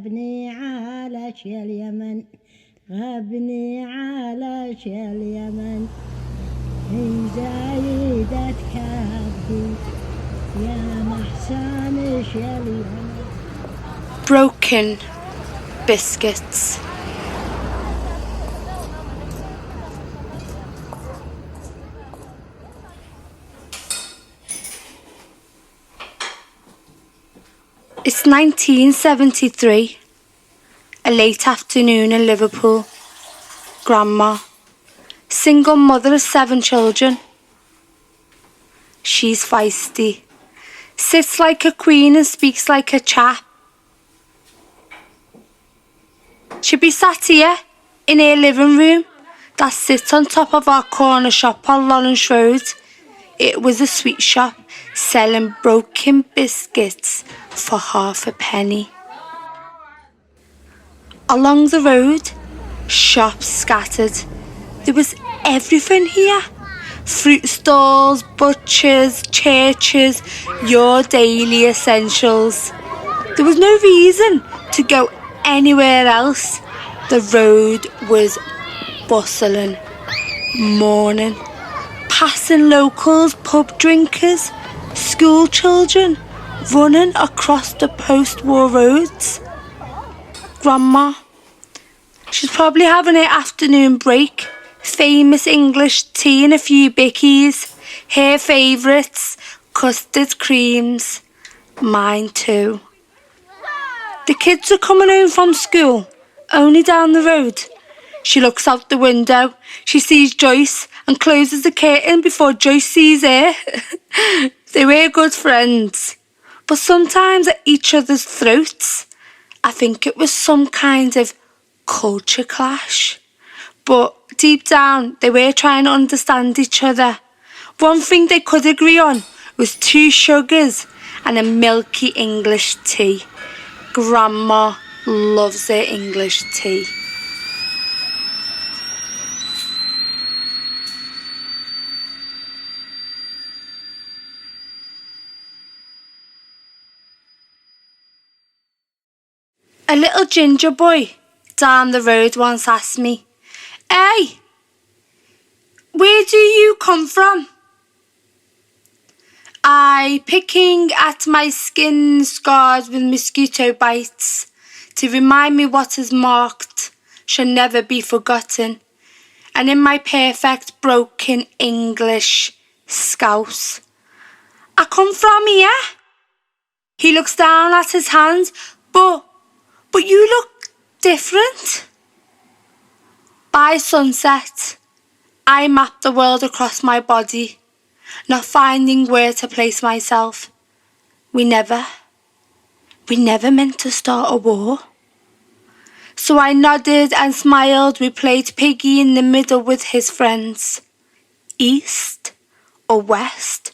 غبني على اليمن غبني على اليمن من زايدة كبدي يا محسن اليمن. Broken biscuits. It's 1973, a late afternoon in Liverpool. Gran-ma, single mother of 7 children. She's feisty, sits like a queen and speaks like a chap. She'd be sat here in her living room that sits on top of our corner shop on Lawrence Road. It was a sweet shop selling broken biscuits for half a penny. Along the road, shops scattered. There was everything here. Fruit stalls, butchers, churches, your daily essentials. There was no reason to go anywhere else. The road was bustling, morning, passing locals, pub drinkers, school children running across the post-war roads. Gran-ma, she's probably having her afternoon break. Famous English tea and a few bickies. Her favourites, custard creams. Mine too. The kids are coming home from school, only down the road. She looks out the window. She sees Joyce and closes the curtain before Joyce sees her. They were good friends, but sometimes at each other's throats. I think it was some kind of culture clash. But deep down, they were trying to understand each other. One thing they could agree on was 2 sugars and a milky English tea. Gran-ma loves her English tea. A little ginger boy down the road once asked me, "Hey, where do you come from?" I picking at my skin scars with mosquito bites to remind me what is marked shall never be forgotten, and in my perfect broken English scouse, "I come from here." He looks down at his hands, but you look different. By sunset, I mapped the world across my body, not finding where to place myself. We never meant to start a war. So I nodded and smiled. We played piggy in the middle with his friends. East or west,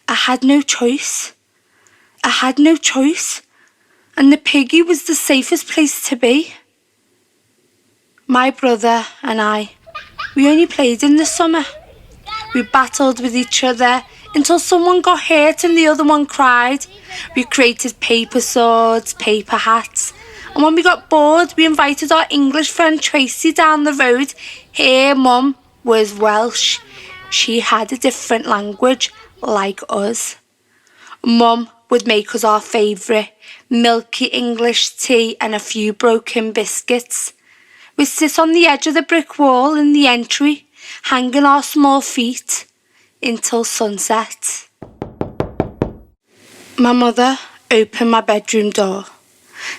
I had no choice. And the piggy was the safest place to be. My brother and I, we only played in the summer. We battled with each other until someone got hurt and the other one cried. We created paper swords, paper hats. And when we got bored, we invited our English friend Tracy down the road. Her mum was Welsh. She had a different language, like us. Mum would make us our favourite milky English tea and a few broken biscuits. We'd sit on the edge of the brick wall in the entry, hanging our small feet until sunset. My mother opened my bedroom door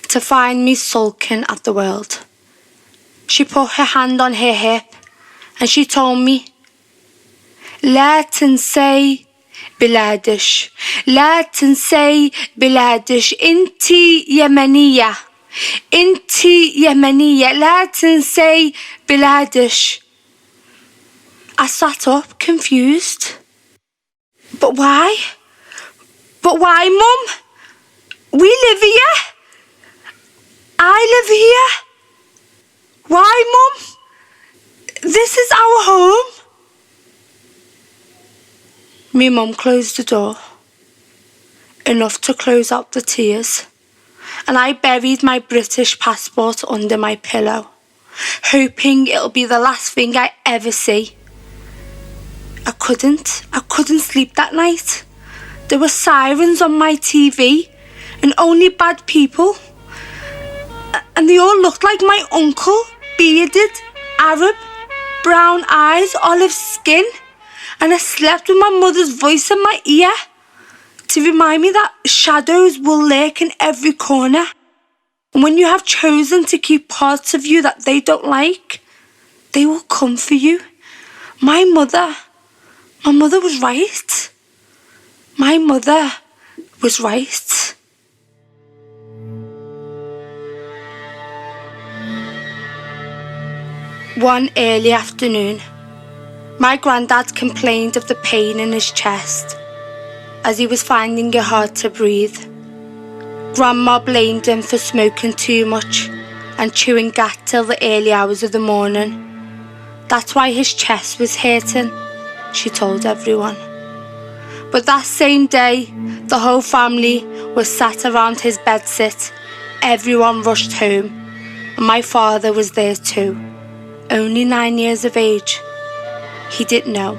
to find me sulking at the world. She put her hand on her hip and she told me, "لا تنسي بلادش لا تنسي بلادش انتي يمنية انتي يمنية لا تنسي بلادش." I sat up, confused. But why? But why, Mum? We live here. I live here. Why, Mum? This is our home. My mum closed the door, enough to close out the tears, and I buried my British passport under my pillow, hoping it'll be the last thing I ever see. I couldn't sleep that night. There were sirens on my TV and only bad people. And they all looked like my uncle, bearded, Arab, brown eyes, olive skin. And I slept with my mother's voice in my ear to remind me that shadows will lurk in every corner. And when you have chosen to keep parts of you that they don't like, they will come for you. My mother was right. My mother was right. One early afternoon, my granddad complained of the pain in his chest as he was finding it hard to breathe. Grandma blamed him for smoking too much and chewing gat till the early hours of the morning. That's why his chest was hurting, she told everyone. But that same day, the whole family was sat around his bedsit. Everyone rushed home, and my father was there too, only 9 years of age. He didn't know.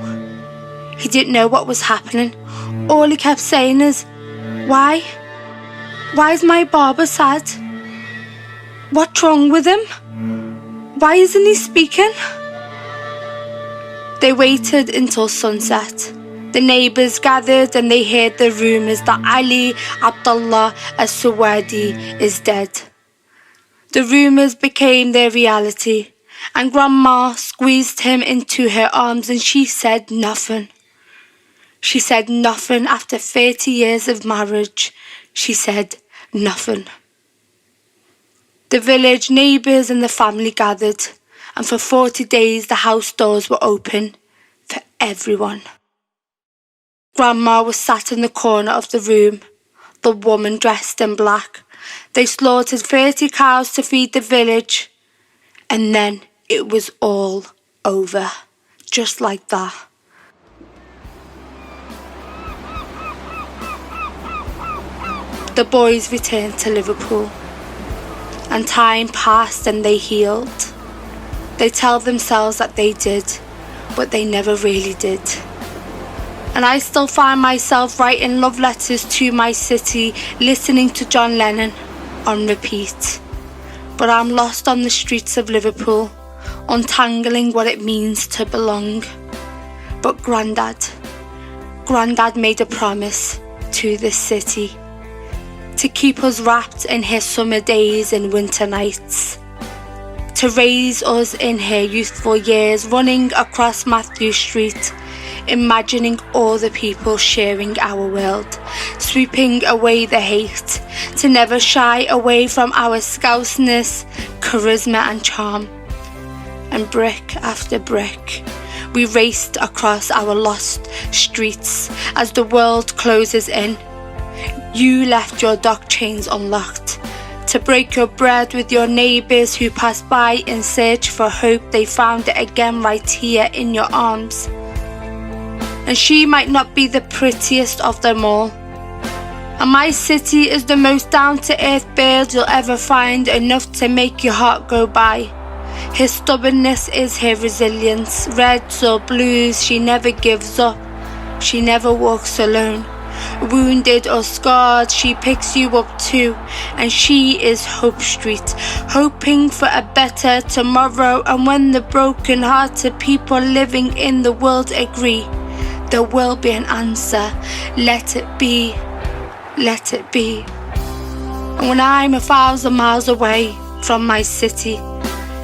He didn't know what was happening. All he kept saying is, "Why? Why is my barber sad? What's wrong with him? Why isn't he speaking?" They waited until sunset. The neighbours gathered and they heard the rumours that Ali Abdullah as-Suwadi is dead. The rumours became their reality, and Grandma squeezed him into her arms and she said nothing. She said nothing after 30 years of marriage. She said nothing. The village neighbours and the family gathered, and for 40 days the house doors were open for everyone. Grandma was sat in the corner of the room, the woman dressed in black. They slaughtered 30 cows to feed the village, and then it was all over, just like that. The boys returned to Liverpool, and time passed and they healed. They tell themselves that they did, but they never really did. And I still find myself writing love letters to my city, listening to John Lennon on repeat. But I'm lost on the streets of Liverpool, untangling what it means to belong. But Grandad made a promise to this city, to keep us wrapped in her summer days and winter nights, to raise us in her youthful years, running across Matthew Street, imagining all the people sharing our world, sweeping away the hate, to never shy away from our Scouseness, charisma and charm. And brick after brick, we raced across our lost streets as the world closes in. You left your dock chains unlocked to break your bread with your neighbours who passed by in search for hope. They found it again right here in your arms. And she might not be the prettiest of them all, and my city is the most down-to-earth bird you'll ever find, enough to make your heart go by. Her stubbornness is her resilience. Reds or blues, she never gives up. She never walks alone. Wounded or scarred, she picks you up too. And she is Hope Street, hoping for a better tomorrow. And when the broken-hearted people living in the world agree, there will be an answer. Let it be, let it be. And when I'm 1,000 miles away from my city,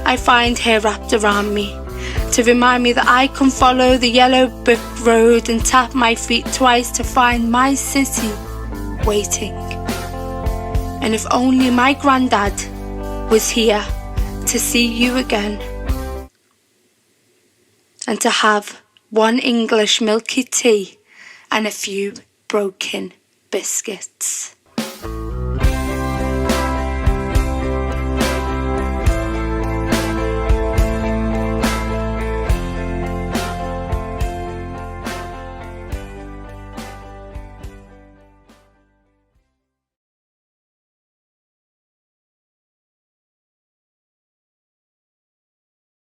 I find her wrapped around me to remind me that I can follow the yellow brick road and tap my feet twice to find my city waiting. And if only my granddad was here to see you again, and to have one English milky tea and a few broken biscuits.